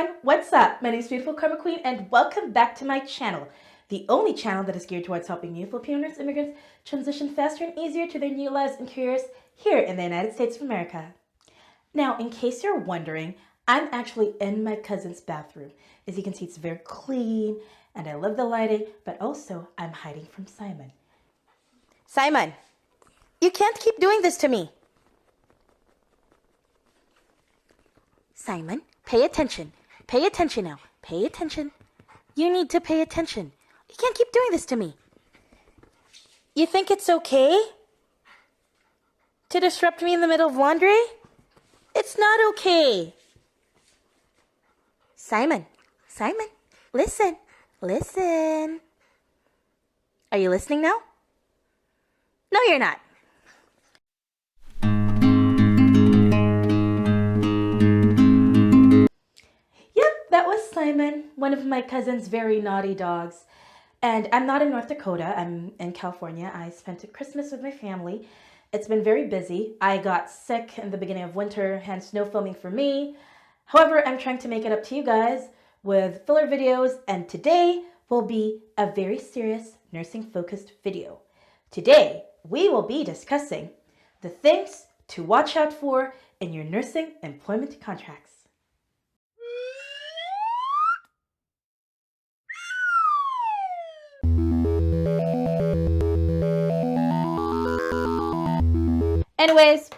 everyone, what's up? My name is BeautifulKarmaQueen and welcome back to my channel, the only channel that is geared towards helping new Filipino immigrants transition faster and easier to their new lives and careers here in the United States of America. Now, in case you're wondering, I'm actually in my cousin's bathroom. As you can see, it's very clean and I love the lighting, but also I'm hiding from Simon. Simon, you can't keep doing this to me. Simon, pay attention. Pay attention now. Pay attention. You need to pay attention. You can't keep doing this to me. You think it's okay to disrupt me in the middle of laundry? It's not okay. Simon, Simon, listen, listen. Are you listening now? No, you're not. That was Simon, one of my cousin's very naughty dogs. And I'm not in North Dakota, I'm in California. I spent Christmas with my family. It's been very busy. I got sick in the beginning of winter, hence no filming for me. However, I'm trying to make it up to you guys with filler videos, and today will be a very serious nursing-focused video. Today, we will be discussing the things to watch out for in your nursing employment contracts. Anyways,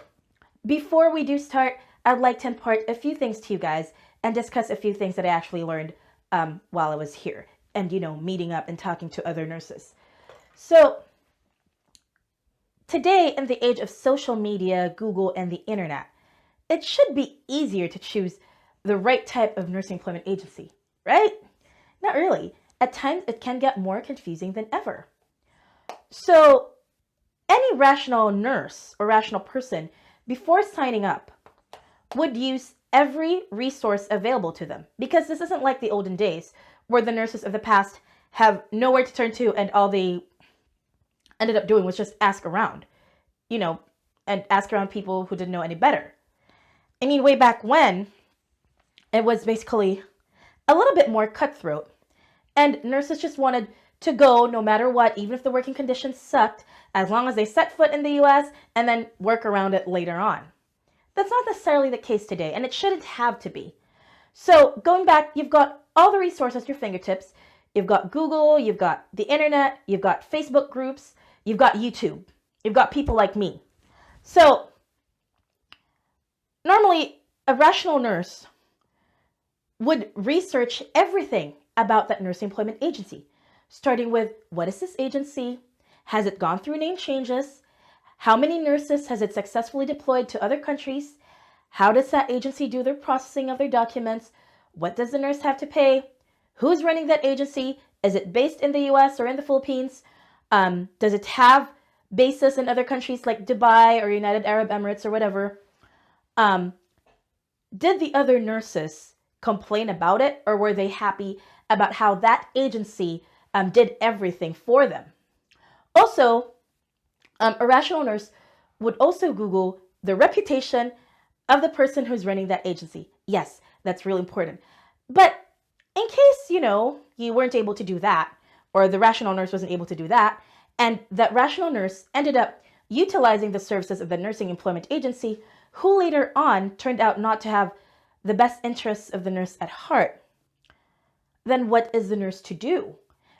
before we do start, I'd like to impart a few things to you guys and discuss a few things that I actually learned while I was here and, meeting up and talking to other nurses. So today, in the age of social media, Google, and the internet, it should be easier to choose the right type of nursing employment agency, right? Not really. At times, it can get more confusing than ever. So any rational nurse or rational person, before signing up, would use every resource available to them. Because this isn't like the olden days where the nurses of the past have nowhere to turn to and all they ended up doing was just ask around, and ask around people who didn't know any better. I mean, way back when, it was basically a little bit more cutthroat. And nurses just wanted to go no matter what, even if the working conditions sucked, as long as they set foot in the US and then work around it later on. That's not necessarily the case today, and it shouldn't have to be. So going back, you've got all the resources at your fingertips. You've got Google, you've got the internet, you've got Facebook groups, you've got YouTube, you've got people like me. So normally a rational nurse would research everything about that nursing employment agency, starting with, what is this agency? Has it gone through name changes? How many nurses has it successfully deployed to other countries? How does that agency do their processing of their documents? What does the nurse have to pay? Who's running that agency? Is it based in the US or in the Philippines? Does it have bases in other countries like Dubai or United Arab Emirates or whatever? Did the other nurses complain about it, or were they happy about how that agency did everything for them? Also, a rational nurse would also Google the reputation of the person who's running that agency. Yes, that's really important. But in case, you weren't able to do that, or the rational nurse wasn't able to do that, and that rational nurse ended up utilizing the services of the nursing employment agency, who later on turned out not to have the best interests of the nurse at heart, then what is the nurse to do?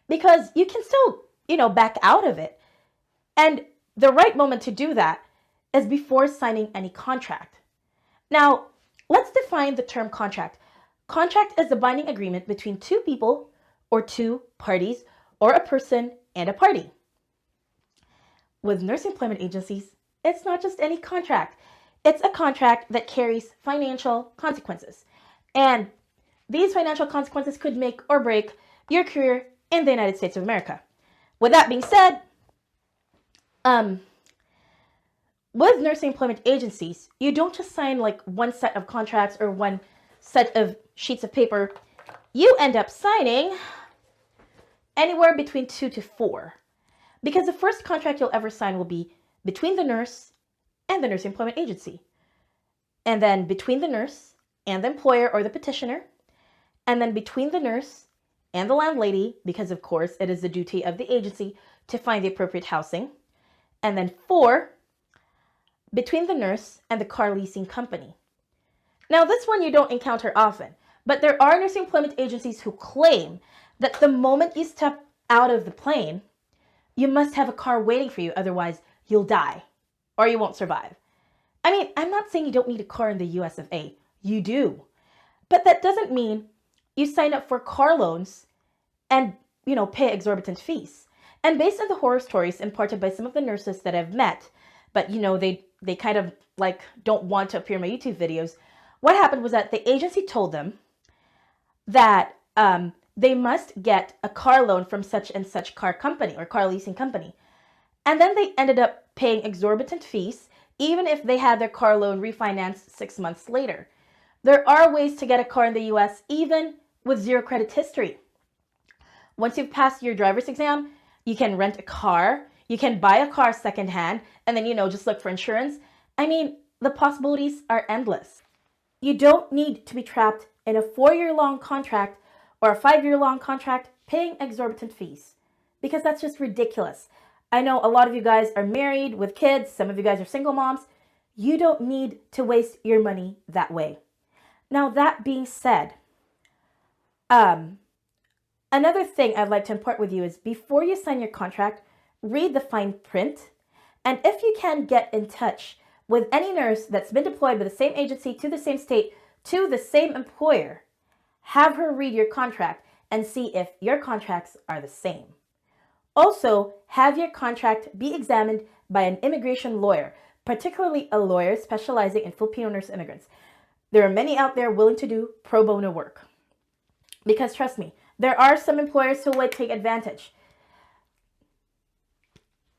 Because you can still, back out of it. And the right moment to do that is before signing any contract. Now, let's define the term contract. Contract is a binding agreement between two people or two parties or a person and a party. With nursing employment agencies, it's not just any contract. It's a contract that carries financial consequences. And these financial consequences could make or break your career in the United States of America. With that being said, with nursing employment agencies, you don't just sign like one set of contracts or one set of sheets of paper. You end up signing anywhere between 2 to 4. Because the first contract you'll ever sign will be between the nurse and the nursing employment agency. And then between the nurse and the employer or the petitioner, And then between the nurse and the landlady, because of course it is the duty of the agency to find the appropriate housing. And then 4, between the nurse and the car leasing company. Now, this one you don't encounter often, but there are nursing employment agencies who claim that the moment you step out of the plane, you must have a car waiting for you, otherwise you'll die or you won't survive. I mean, I'm not saying you don't need a car in the US of A. You do. But that doesn't mean you sign up for car loans and, pay exorbitant fees. And based on the horror stories imparted by some of the nurses that I've met, but, they kind of like don't want to appear in my YouTube videos, what happened was that the agency told them that they must get a car loan from such and such car company or car leasing company. And then they ended up paying exorbitant fees, even if they had their car loan refinanced 6 months later. There are ways to get a car in the US even with 0 credit history. Once you've passed your driver's exam, you can rent a car, you can buy a car secondhand, and then, just look for insurance. I mean, the possibilities are endless. You don't need to be trapped in a 4-year-long contract or a 5-year-long contract paying exorbitant fees, because that's just ridiculous. I know a lot of you guys are married with kids. Some of you guys are single moms. You don't need to waste your money that way. Now, that being said, another thing I'd like to impart with you is before you sign your contract, read the fine print. And if you can, get in touch with any nurse that's been deployed by the same agency to the same state to the same employer. Have her read your contract and see if your contracts are the same. Also, have your contract be examined by an immigration lawyer, particularly a lawyer specializing in Filipino nurse immigrants. There are many out there willing to do pro bono work. Because trust me, there are some employers who would take advantage.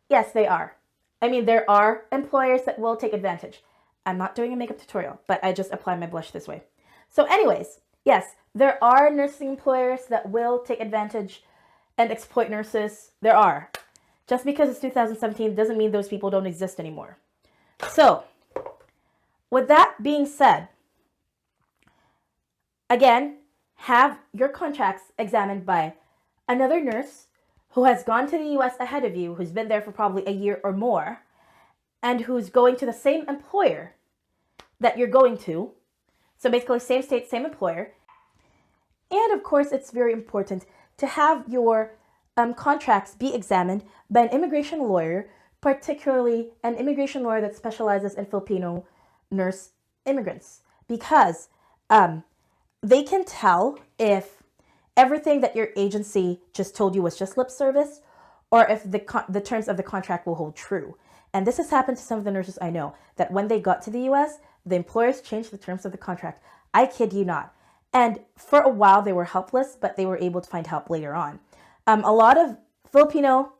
Yes, they are. I mean, there are employers that will take advantage. I'm not doing a makeup tutorial, but I just apply my blush this way. So anyways, yes, there are nursing employers that will take advantage and exploit nurses. There are. Just because it's 2017 doesn't mean those people don't exist anymore. So, with that being said, again, have your contracts examined by another nurse who has gone to the US ahead of you, who's been there for probably a year or more, and who's going to the same employer that you're going to. So basically, same state, same employer. And of course, it's very important to have your contracts be examined by an immigration lawyer, particularly an immigration lawyer that specializes in Filipino nurse immigrants, because they can tell if everything that your agency just told you was just lip service, or if the terms of the contract will hold true. And this has happened to some of the nurses I know, that when they got to the US, the employers changed the terms of the contract. I kid you not. And for a while, they were helpless, but they were able to find help later on. A lot of Filipino,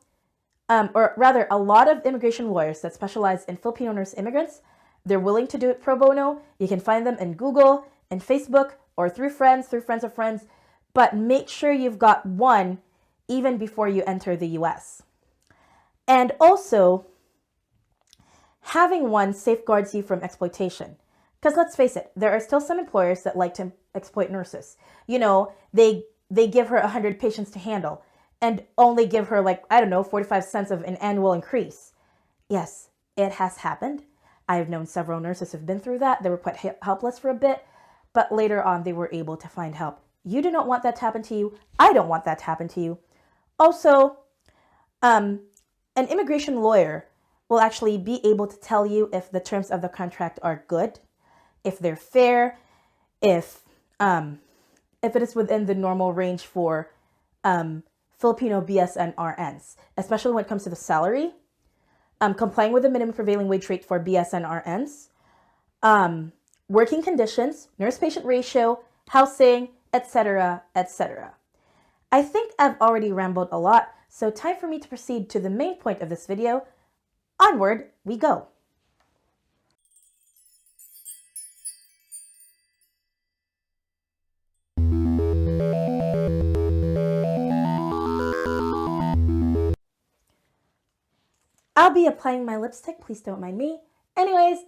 or rather, a lot of immigration lawyers that specialize in Filipino nurse immigrants, they're willing to do it pro bono. You can find them in Google and Facebook, or through friends of friends. But make sure you've got one even before you enter the US. And also, having one safeguards you from exploitation. Because let's face it, there are still some employers that like to exploit nurses. You know, they give her 100 patients to handle and only give her, like, I don't know, 45 cents of an annual increase. Yes, it has happened. I've known several nurses who've been through that. They were quite helpless for a bit, but later on they were able to find help. You do not want that to happen to you. I don't want that to happen to you. Also, an immigration lawyer will actually be able to tell you if the terms of the contract are good, if they're fair, if it is within the normal range for Filipino BSN RNs, especially when it comes to the salary, complying with the minimum prevailing wage rate for BSN RNs, working conditions, nurse-patient ratio, housing, etc., etc. I think I've already rambled a lot, so time for me to proceed to the main point of this video. Onward we go. I'll be applying my lipstick, please don't mind me. Anyways,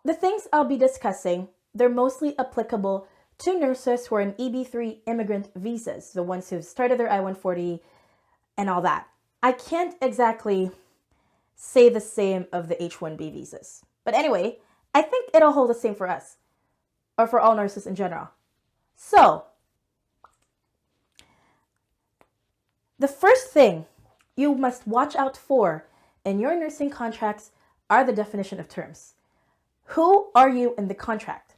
the things I'll be discussing, they're mostly applicable to nurses who are in EB3 immigrant visas, the ones who've started their I-140 and all that. I can't exactly say the same of the H-1B visas. But anyway, I think it'll hold the same for us, or for all nurses in general. So, the first thing you must watch out for in your nursing contracts are the definition of terms. Who are you in the contract?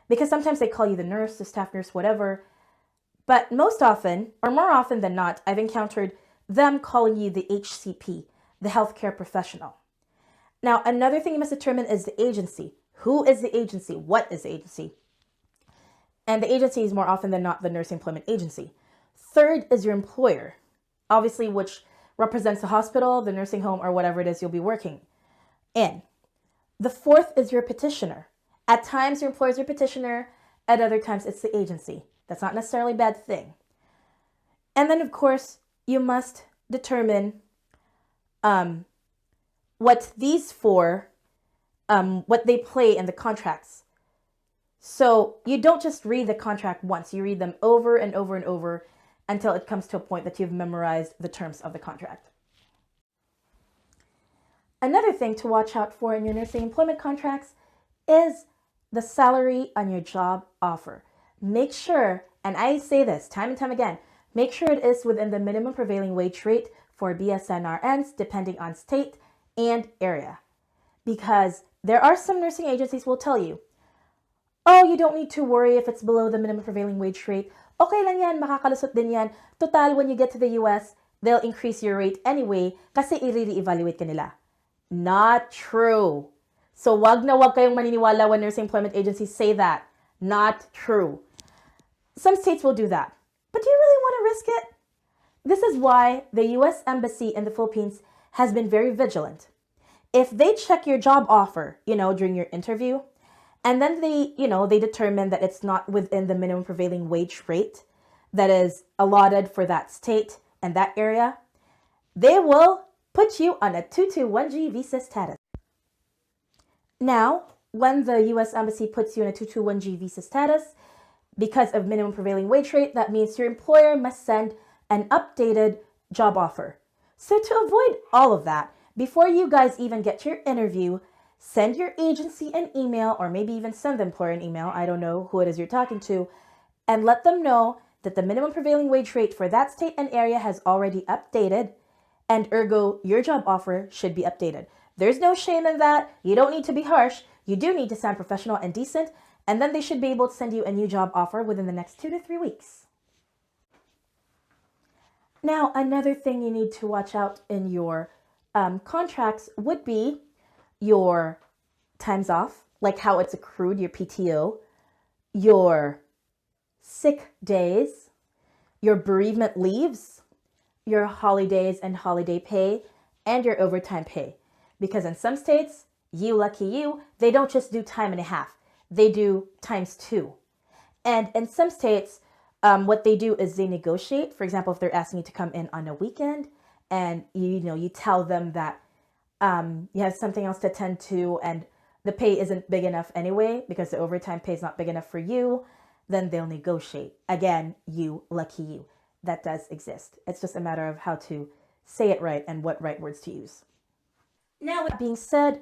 Because sometimes they call you the nurse, the staff nurse, whatever. But most often, or more often than not, I've encountered them calling you the HCP, the healthcare professional. Now, another thing you must determine is the agency. Who is the agency? What is the agency? And the agency is more often than not the nursing employment agency. Third is your employer, obviously, which represents the hospital, the nursing home, or whatever it is you'll be working in. The fourth is your petitioner. At times, your employer is your petitioner. At other times, it's the agency. That's not necessarily a bad thing. And then, of course, you must determine what these four, what they play in the contracts. So you don't just read the contract once. You read them over and over and over until it comes to a point that you've memorized the terms of the contract. Another thing to watch out for in your nursing employment contracts is the salary on your job offer. Make sure, and I say this time and time again, make sure it is within the minimum prevailing wage rate for BSNRNs, depending on state and area. Because there are some nursing agencies will tell you, oh, you don't need to worry if it's below the minimum prevailing wage rate. Okay lang yan, makakalusot din yan. Total, when you get to the US, they'll increase your rate anyway kasi i-re-evaluate ka nila. Not true. So wag na wag kayong maniniwala when nursing employment agencies say that. Not true. Some states will do that. But do you really want to risk it? This is why the US Embassy in the Philippines has been very vigilant. If they check your job offer, during your interview, and then they determine that it's not within the minimum prevailing wage rate that is allotted for that state and that area, they will put you on a 221G visa status. Now, when the US Embassy puts you in a 221G visa status, because of minimum prevailing wage rate, that means your employer must send an updated job offer. So to avoid all of that, before you guys even get to your interview, send your agency an email, or maybe even send the employer an email, I don't know who it is you're talking to, and let them know that the minimum prevailing wage rate for that state and area has already updated, and ergo, your job offer should be updated. There's no shame in that. You don't need to be harsh. You do need to sound professional and decent, and then they should be able to send you a new job offer within the next 2 to 3 weeks. Now, another thing you need to watch out in your contracts would be your times off, like how it's accrued, your PTO, your sick days, your bereavement leaves, your holidays and holiday pay, and your overtime pay. Because in some states, you lucky you, they don't just do time and a half. They do times 2. And in some states, what they do is they negotiate. For example, if they're asking you to come in on a weekend and you tell them that you have something else to attend to and the pay isn't big enough anyway because the overtime pay is not big enough for you, then they'll negotiate. Again, you lucky you. That does exist. It's just a matter of how to say it right and what right words to use. Now, with that being said,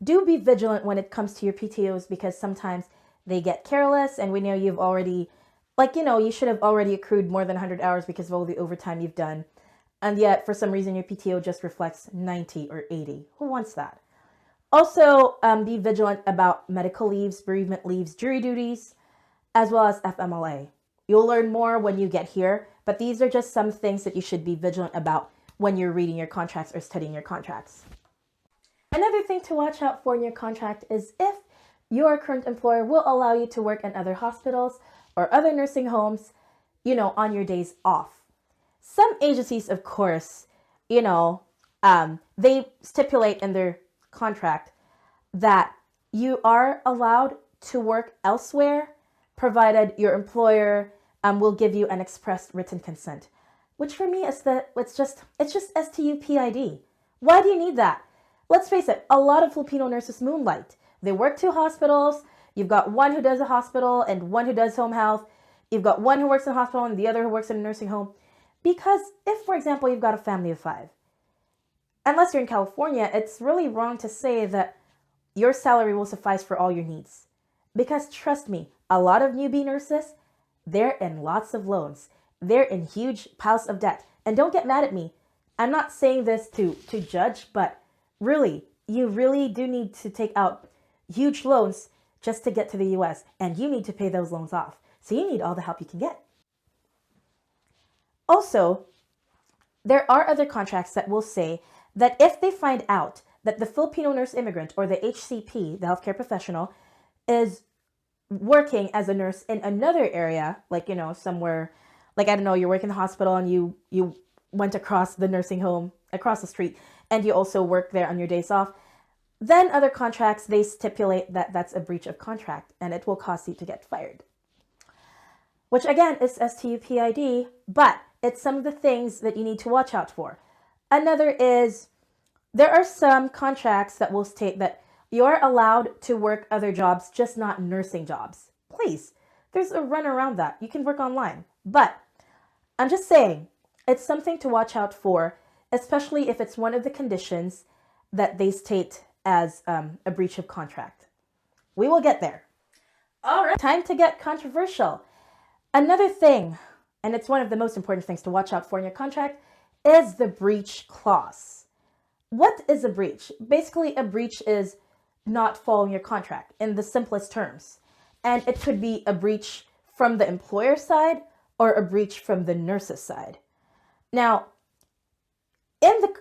do be vigilant when it comes to your PTOs because sometimes they get careless and we know you've already, you should have already accrued more than 100 hours because of all the overtime you've done. And yet, for some reason, your PTO just reflects 90 or 80. Who wants that? Also, be vigilant about medical leaves, bereavement leaves, jury duties, as well as FMLA. You'll learn more when you get here, but these are just some things that you should be vigilant about when you're reading your contracts or studying your contracts. Another thing to watch out for in your contract is if your current employer will allow you to work in other hospitals or other nursing homes, on your days off. Some agencies, of course, they stipulate in their contract that you are allowed to work elsewhere, provided your employer will give you an express written consent. Which for me is it's just STUPID. Why do you need that? Let's face it, a lot of Filipino nurses moonlight. They work 2 hospitals, You've got one who does a hospital and one who does home health. You've got one who works in a hospital and the other who works in a nursing home. Because if, for example, you've got a family of 5, unless you're in California, it's really wrong to say that your salary will suffice for all your needs. Because trust me, a lot of newbie nurses, they're in lots of loans. They're in huge piles of debt. And don't get mad at me. I'm not saying this to judge, but really, you really do need to take out huge loans just to get to the US, and you need to pay those loans off. So you need all the help you can get. Also, there are other contracts that will say that if they find out that the Filipino nurse immigrant or the HCP, the healthcare professional, is working as a nurse in another area, like, somewhere, like, I don't know, you're working in the hospital and you went across the nursing home, across the street, and you also work there on your days off, then other contracts, they stipulate that that's a breach of contract and it will cause you to get fired. Which again is STUPID, but it's some of the things that you need to watch out for. Another is, there are some contracts that will state that you're allowed to work other jobs, just not nursing jobs. Please, there's a run around that. You can work online. But I'm just saying, it's something to watch out for, especially if it's one of the conditions that they state as a breach of contract. We will get there. All right, time to get controversial. Another thing, and it's one of the most important things to watch out for in your contract, is the breach clause. What is a breach? Basically, a breach is not following your contract in the simplest terms. And it could be a breach from the employer side or a breach from the nurse's side. Now, in the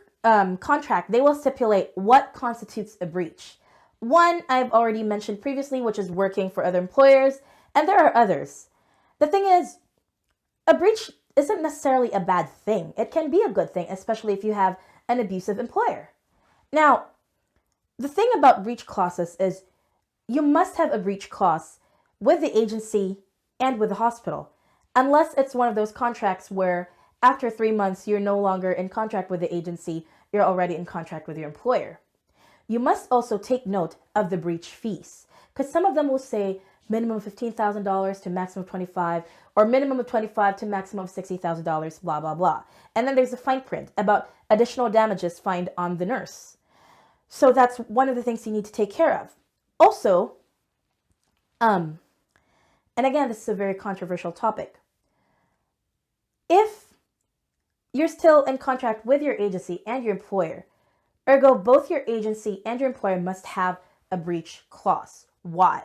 contract, they will stipulate what constitutes a breach. One I've already mentioned previously, which is working for other employers, and there are others. The thing is, a breach isn't necessarily a bad thing. It can be a good thing, especially if you have an abusive employer. Now, the thing about breach clauses is you must have a breach clause with the agency and with the hospital, unless it's one of those contracts where after 3 months, you're no longer in contract with the agency, you're already in contract with your employer. You must also take note of the breach fees, because some of them will say minimum of $15,000 to maximum of $25,000, or minimum of $25,000 to maximum of $60,000, blah, blah, blah. And then there's a fine print about additional damages fined on the nurse. So that's one of the things you need to take care of. Also, and again, this is a very controversial topic. If you're still in contract with your agency and your employer, ergo both your agency and your employer must have a breach clause. Why?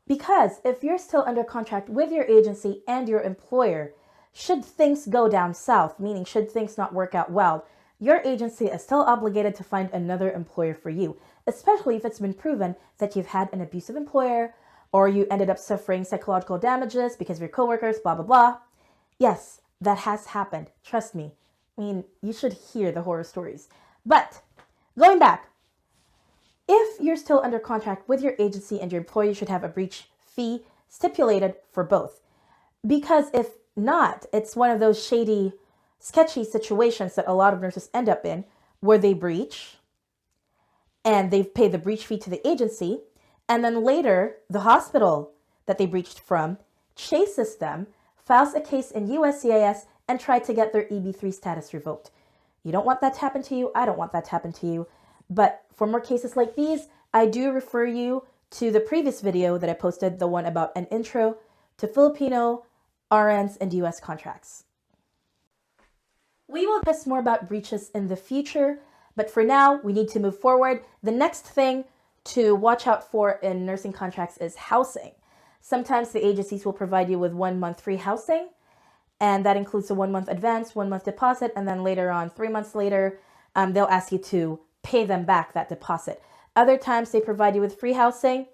Because if you're still under contract with your agency and your employer, should things go down south, meaning should things not work out well, your agency is still obligated to find another employer for you, especially if it's been proven that you've had an abusive employer or you ended up suffering psychological damages because of your coworkers, blah, blah, blah. Yes, that has happened. Trust me. I mean, you should hear the horror stories. But going back, if you're still under contract with your agency and your employer, you should have a breach fee stipulated for both. Because if not, it's one of those shady, sketchy situations that a lot of nurses end up in, where they breach and they've paid the breach fee to the agency, and then later the hospital that they breached from chases them, files a case in USCIS, and try to get their EB3 status revoked. You don't want that to happen to you. I don't want that to happen to you. But for more cases like these, I do refer you to the previous video that I posted, the one about an intro to Filipino RNs and US contracts. We will discuss more about breaches in the future, but for now, we need to move forward. The next thing to watch out for in nursing contracts is housing. Sometimes the agencies will provide you with 1 month free housing, and that includes a 1 month advance, 1 month deposit, and then later on, 3 months later, they'll ask you to pay them back that deposit. Other times they provide you with free housing.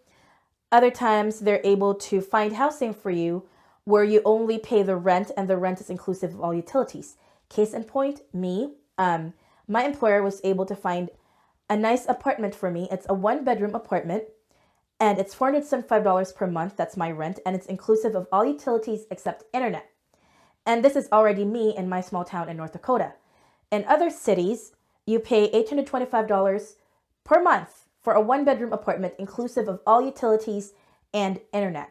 Other times they're able to find housing for you where you only pay the rent, and the rent is inclusive of all utilities. Case in point, me, my employer was able to find a nice apartment for me. It's a 1-bedroom apartment, and it's $475 per month. That's my rent, and it's inclusive of all utilities except internet. And this is already me in my small town in North Dakota. In other cities, you pay $825 per month for a 1-bedroom apartment inclusive of all utilities and internet.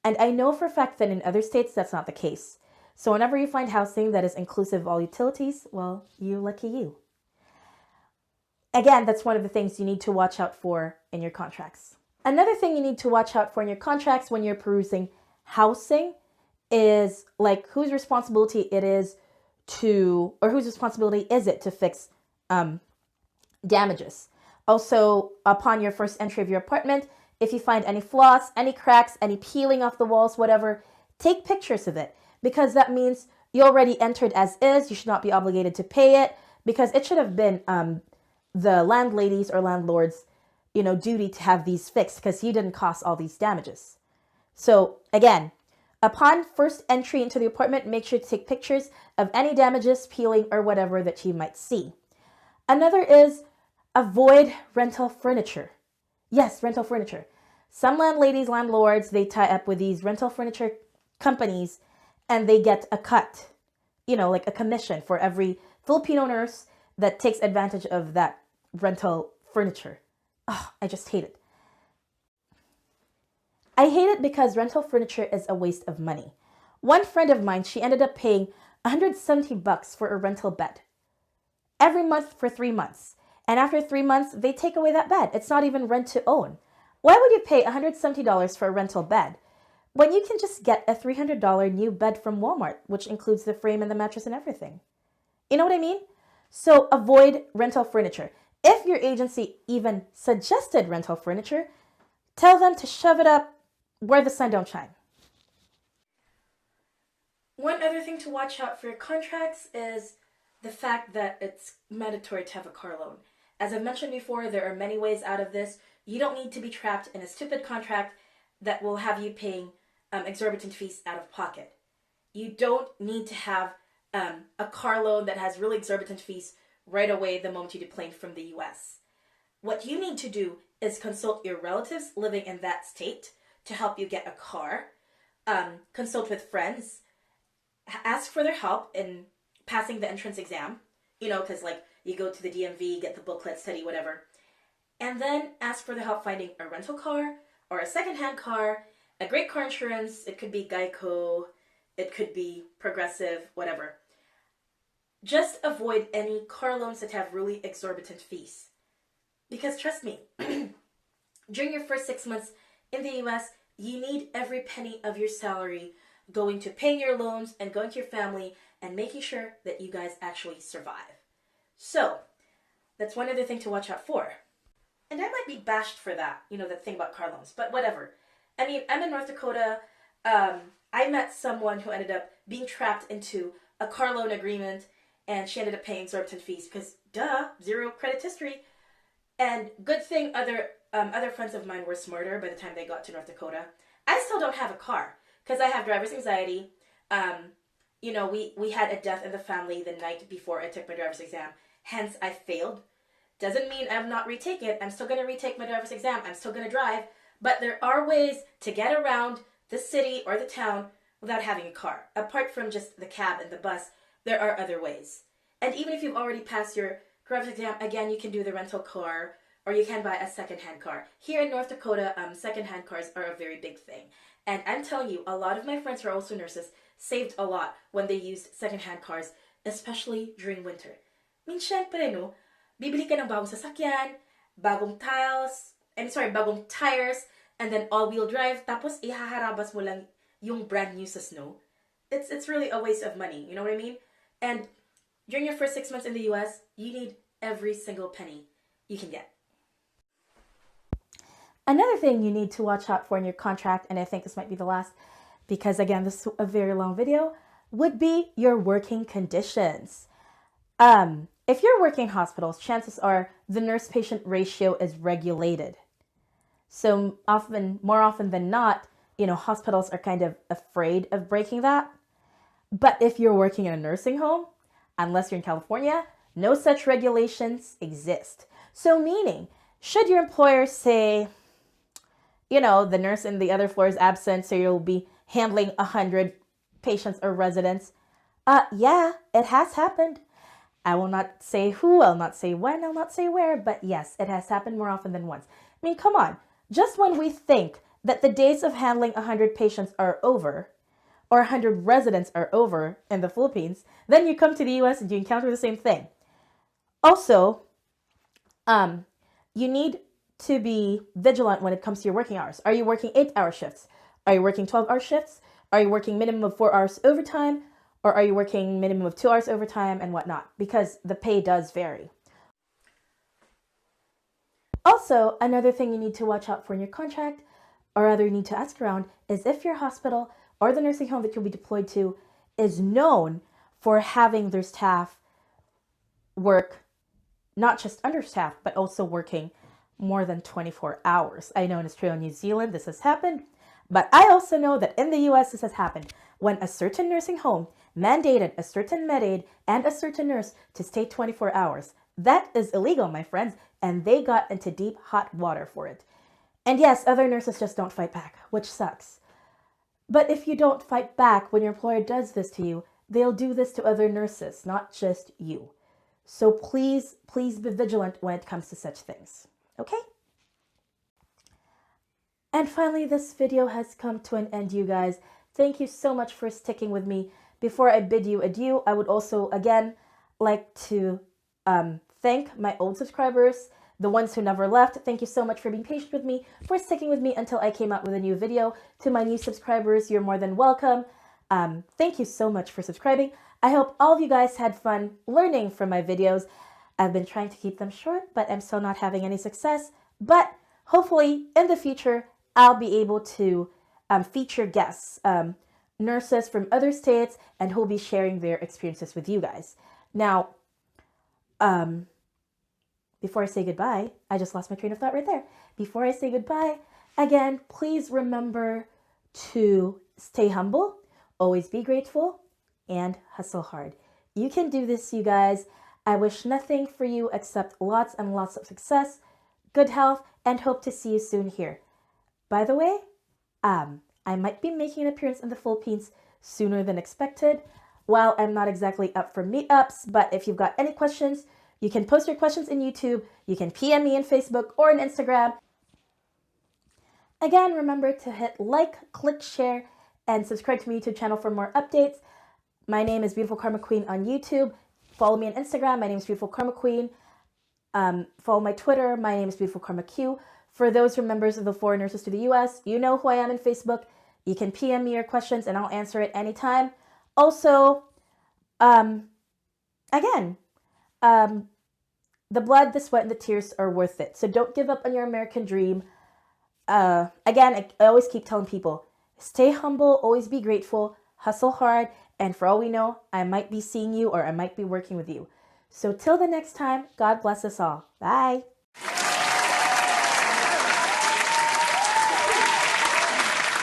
And I know for a fact that in other states that's not the case. So whenever you find housing that is inclusive of all utilities, well, you lucky you. Again, that's one of the things you need to watch out for in your contracts. Another thing you need to watch out for in your contracts when you're perusing housing is like whose responsibility it is to, or whose responsibility is it to fix damages. Also, upon your first entry of your apartment, if you find any flaws, any cracks, any peeling off the walls, whatever, take pictures of it, because that means you already entered as is. You should not be obligated to pay it, because it should have been the landlady's or landlord's, duty to have these fixed, because you didn't cause all these damages. So again, upon first entry into the apartment, make sure to take pictures of any damages, peeling, or whatever that you might see. Another is avoid rental furniture. Yes, rental furniture. Some landladies, landlords, they tie up with these rental furniture companies and they get a cut, like a commission for every Filipino nurse that takes advantage of that rental furniture. Oh, I just hate it. I hate it because rental furniture is a waste of money. One friend of mine, she ended up paying $170 for a rental bed every month for 3 months. And after 3 months, they take away that bed. It's not even rent to own. Why would you pay $170 for a rental bed when you can just get a $300 new bed from Walmart, which includes the frame and the mattress and everything? You know what I mean? So avoid rental furniture. If your agency even suggested rental furniture, tell them to shove it up where the sun don't shine. One other thing to watch out for your contracts is the fact that it's mandatory to have a car loan. As I've mentioned before, there are many ways out of this. You don't need to be trapped in a stupid contract that will have you paying exorbitant fees out of pocket. You don't need to have a car loan that has really exorbitant fees right away the moment you deplane from the US. What you need to do is consult your relatives living in that state to help you get a car, consult with friends, ask for their help in passing the entrance exam, because like you go to the DMV, get the booklet, study, whatever, and then ask for the help finding a rental car or a secondhand car, a great car insurance. It could be Geico, it could be Progressive, whatever. Just avoid any car loans that have really exorbitant fees. Because trust me, during your first 6 months in the US, you need every penny of your salary going to paying your loans and going to your family and making sure that you guys actually survive. So, that's one other thing to watch out for. And I might be bashed for that, that thing about car loans, but whatever. I mean, I'm in North Dakota. I met someone who ended up being trapped into a car loan agreement, and she ended up paying exorbitant fees because, zero credit history. And good thing other friends of mine were smarter by the time they got to North Dakota. I still don't have a car because I have driver's anxiety. We had a death in the family the night before I took my driver's exam. Hence, I failed. Doesn't mean I'm not retaking it. I'm still going to retake my driver's exam. I'm still going to drive. But there are ways to get around the city or the town without having a car. Apart from just the cab and the bus, there are other ways. And even if you've already passed your driver's exam, again, you can do the rental car or you can buy a secondhand car. Here in North Dakota, secondhand cars are a very big thing. And I'm telling you, a lot of my friends who are also nurses saved a lot when they used secondhand cars, especially during winter. Syempre, no, bibili ka ng bagong sasakyan, bagong tires, and then all-wheel drive, tapos ihaharabas mo lang yung brand new sa snow. It's really a waste of money, you know what I mean? And during your first 6 months in the US, you need every single penny you can get. Another thing you need to watch out for in your contract, and I think this might be the last, because again, this is a very long video, would be your working conditions. If you're working in hospitals, chances are the nurse-patient ratio is regulated. So more often than not, hospitals are kind of afraid of breaking that. But if you're working in a nursing home, unless you're in California, no such regulations exist. So meaning, should your employer say, the nurse in the other floor is absent, so you'll be handling 100 patients or residents? Yeah, it has happened. I will not say who, I'll not say when, I'll not say where, but yes, it has happened more often than once. I mean, come on. Just when we think that the days of handling 100 patients are over, or 100 residents are over in the Philippines, then you come to the US and you encounter the same thing. Also, you need to be vigilant when it comes to your working hours. Are you working 8-hour shifts? Are you working 12-hour shifts? Are you working minimum of 4 hours overtime? Or are you working minimum of 2 hours overtime and whatnot? Because the pay does vary. Also, another thing you need to watch out for in your contract, or rather you need to ask around, is if your hospital or the nursing home that you'll be deployed to is known for having their staff work not just understaffed, but also working more than 24 hours. I know in Australia and New Zealand this has happened, but I also know that in the US this has happened when a certain nursing home mandated a certain med aid and a certain nurse to stay 24 hours. That is illegal, my friends, and they got into deep hot water for it. And yes, other nurses just don't fight back, which sucks. But if you don't fight back when your employer does this to you, they'll do this to other nurses, not just you. So please, please be vigilant when it comes to such things, okay? And finally, this video has come to an end, you guys. Thank you so much for sticking with me. Before I bid you adieu, I would also, again, like to thank my old subscribers, the ones who never left. Thank you so much for being patient with me, for sticking with me until I came out with a new video. To my new subscribers, you're more than welcome. Thank you so much for subscribing. I hope all of you guys had fun learning from my videos. I've been trying to keep them short, but I'm still not having any success. But hopefully in the future, I'll be able to feature guests, nurses from other states, and who'll be sharing their experiences with you guys. Now, before I say goodbye, I just lost my train of thought right there. Before I say goodbye, again, please remember to stay humble, always be grateful, and hustle hard. You can do this, you guys. I wish nothing for you except lots and lots of success, good health, and hope to see you soon here. By the way, I might be making an appearance in the Philippines sooner than expected. While I'm not exactly up for meetups, but if you've got any questions, you can post your questions in YouTube, you can PM me on Facebook or on Instagram. Again, remember to hit like, click share, and subscribe to my YouTube channel for more updates. My name is BeautifulKarmaQueen on YouTube. Follow me on Instagram. My name is BeautifulKarmaQueen. Follow my Twitter. My name is BeautifulKarmaQ. For those who are members of the Foreign Nurses to the US, you know who I am on Facebook. You can PM me your questions and I'll answer it anytime. Also, again, the blood, the sweat, and the tears are worth it. So don't give up on your American dream. Again, I always keep telling people, stay humble, always be grateful, hustle hard, and for all we know, I might be seeing you or I might be working with you. So till the next time, God bless us all. Bye.